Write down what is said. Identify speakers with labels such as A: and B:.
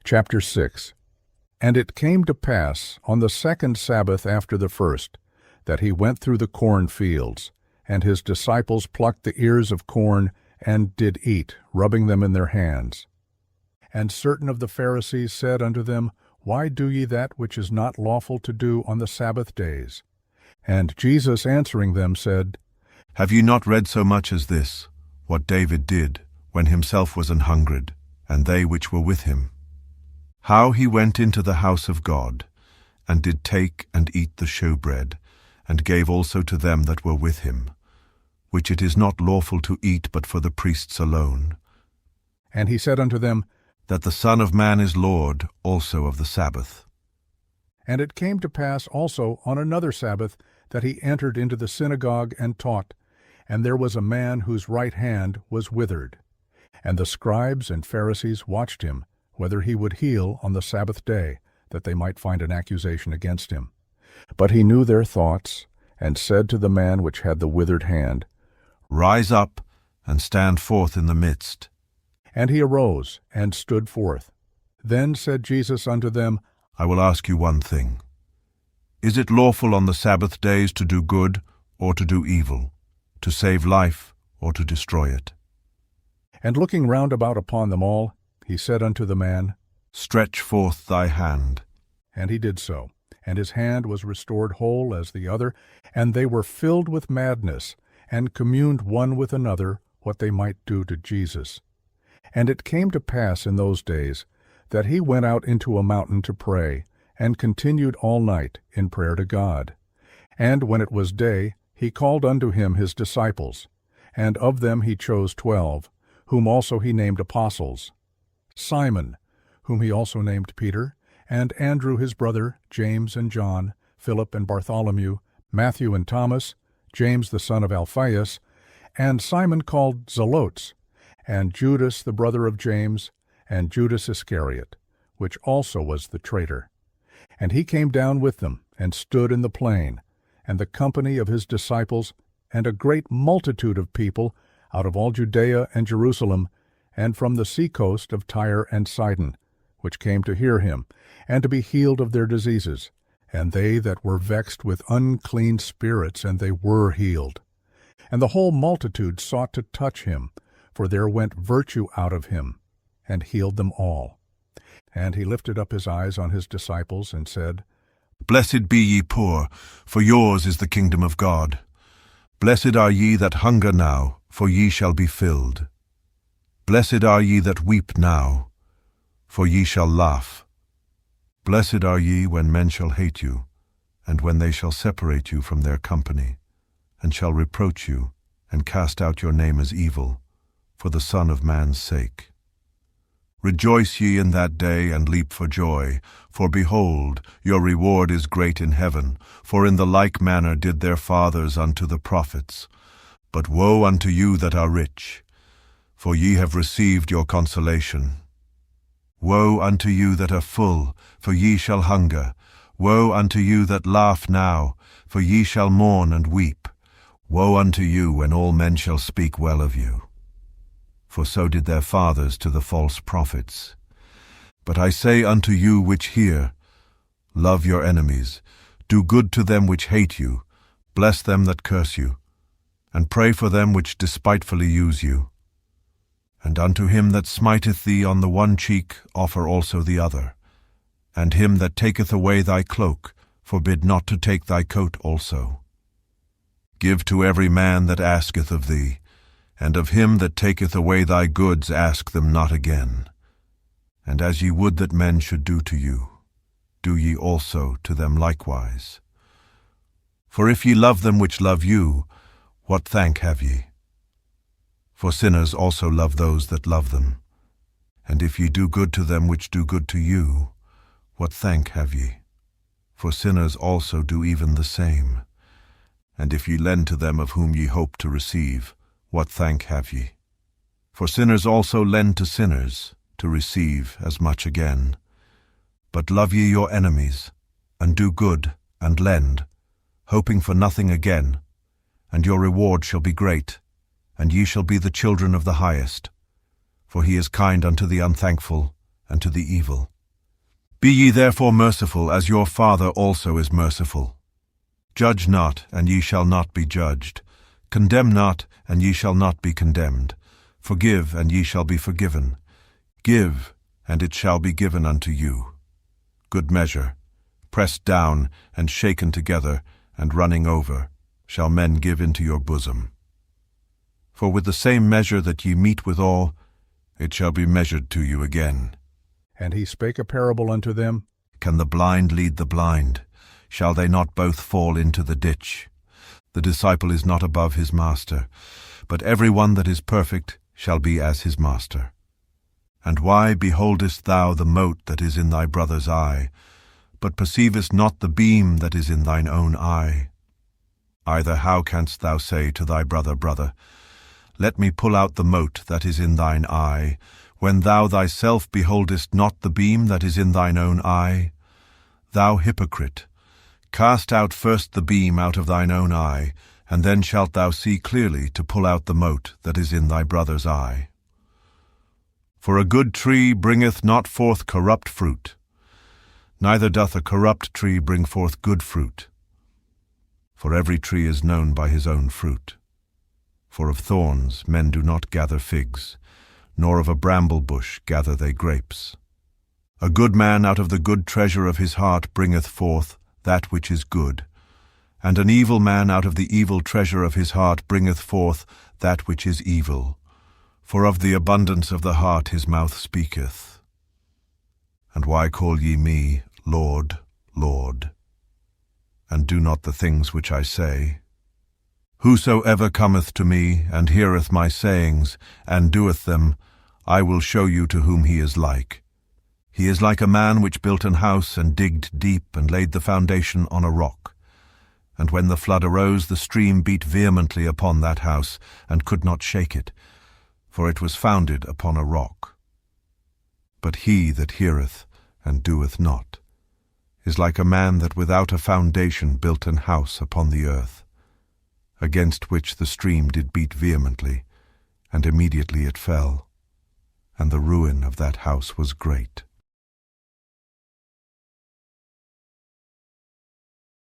A: Chapter 6. And it came to pass on the second Sabbath after the first, that he went through the cornfields, and his disciples plucked the ears of corn, and did eat, rubbing them in their hands. And certain of the Pharisees said unto them, Why do ye that which is not lawful to do on the Sabbath days? And Jesus answering them said,
B: Have ye not read so much as this, what David did, when himself was an hungered, and they which were with him? How he went into the house of God, and did take and eat the shewbread, and gave also to them that were with him, which it is not lawful to eat but for the priests alone.
A: And he said unto them,
B: That the Son of Man is Lord also of the Sabbath.
A: And it came to pass also on another Sabbath, that he entered into the synagogue and taught, and there was a man whose right hand was withered. And the scribes and Pharisees watched him, whether he would heal on the Sabbath day, that they might find an accusation against him. But he knew their thoughts, and said to the man which had the withered hand,
B: Rise up, and stand forth in the midst.
A: And he arose, and stood forth. Then said Jesus unto them,
B: I will ask you one thing. Is it lawful on the Sabbath days to do good, or to do evil, to save life, or to destroy it?
A: And looking round about upon them all, he said unto the man,
B: Stretch forth thy hand.
A: And he did so, and his hand was restored whole as the other, and they were filled with madness, and communed one with another what they might do to Jesus. And it came to pass in those days that he went out into a mountain to pray, and continued all night in prayer to God. And when it was day, he called unto him his disciples, and of them he chose 12, whom also he named apostles, Simon, whom he also named Peter, and Andrew his brother, James and John, Philip and Bartholomew, Matthew and Thomas, James the son of Alphaeus, and Simon called Zelotes, and Judas the brother of James, and Judas Iscariot, which also was the traitor. And he came down with them, and stood in the plain, and the company of his disciples, and a great multitude of people, out of all Judea and Jerusalem, and from the sea-coast of Tyre and Sidon, which came to hear him, and to be healed of their diseases, and they that were vexed with unclean spirits, and they were healed. And the whole multitude sought to touch him, for there went virtue out of him, and healed them all. And he lifted up his eyes on his disciples, and said,
B: Blessed be ye poor, for yours is the kingdom of God. Blessed are ye that hunger now, for ye shall be filled. Blessed are ye that weep now, for ye shall laugh. Blessed are ye when men shall hate you, and when they shall separate you from their company, and shall reproach you, and cast out your name as evil, for the Son of Man's sake. Rejoice ye in that day, and leap for joy, for behold, your reward is great in heaven, for in the like manner did their fathers unto the prophets. But woe unto you that are rich, for ye have received your consolation. Woe unto you that are full, for ye shall hunger. Woe unto you that laugh now, for ye shall mourn and weep. Woe unto you when all men shall speak well of you. For so did their fathers to the false prophets. But I say unto you which hear, love your enemies, do good to them which hate you, bless them that curse you, and pray for them which despitefully use you. And unto him that smiteth thee on the one cheek offer also the other, and him that taketh away thy cloak forbid not to take thy coat also. Give to every man that asketh of thee, and of him that taketh away thy goods ask them not again. And as ye would that men should do to you, do ye also to them likewise. For if ye love them which love you, what thank have ye? For sinners also love those that love them. And if ye do good to them which do good to you, what thank have ye? For sinners also do even the same. And if ye lend to them of whom ye hope to receive, what thank have ye? For sinners also lend to sinners, to receive as much again. But love ye your enemies, and do good, and lend, hoping for nothing again, and your reward shall be great, and ye shall be the children of the highest. For he is kind unto the unthankful, and to the evil. Be ye therefore merciful, as your Father also is merciful. Judge not, and ye shall not be judged. Condemn not, and ye shall not be condemned. Forgive, and ye shall be forgiven. Give, and it shall be given unto you. Good measure, pressed down, and shaken together, and running over, shall men give into your bosom. For with the same measure that ye mete withal, it shall be measured to you again.
A: And he spake a parable unto them.
B: Can the blind lead the blind? Shall they not both fall into the ditch? The disciple is not above his master, but every one that is perfect shall be as his master. And why beholdest thou the mote that is in thy brother's eye, but perceivest not the beam that is in thine own eye? Either how canst thou say to thy brother, Brother, let me pull out the mote that is in thine eye, when thou thyself beholdest not the beam that is in thine own eye? Thou hypocrite, cast out first the beam out of thine own eye, and then shalt thou see clearly to pull out the mote that is in thy brother's eye. For a good tree bringeth not forth corrupt fruit, neither doth a corrupt tree bring forth good fruit. For every tree is known by his own fruit. For of thorns men do not gather figs, nor of a bramble bush gather they grapes. A good man out of the good treasure of his heart bringeth forth that which is good, and an evil man out of the evil treasure of his heart bringeth forth that which is evil. For of the abundance of the heart his mouth speaketh. And why call ye me, Lord, Lord, and do not the things which I say? Whosoever cometh to me, and heareth my sayings, and doeth them, I will show you to whom he is like. He is like a man which built an house, and digged deep, and laid the foundation on a rock. And when the flood arose, the stream beat vehemently upon that house, and could not shake it, for it was founded upon a rock. But he that heareth, and doeth not, is like a man that without a foundation built an house upon the earth, against which the stream did beat vehemently, and immediately it fell, and the ruin of that house was great.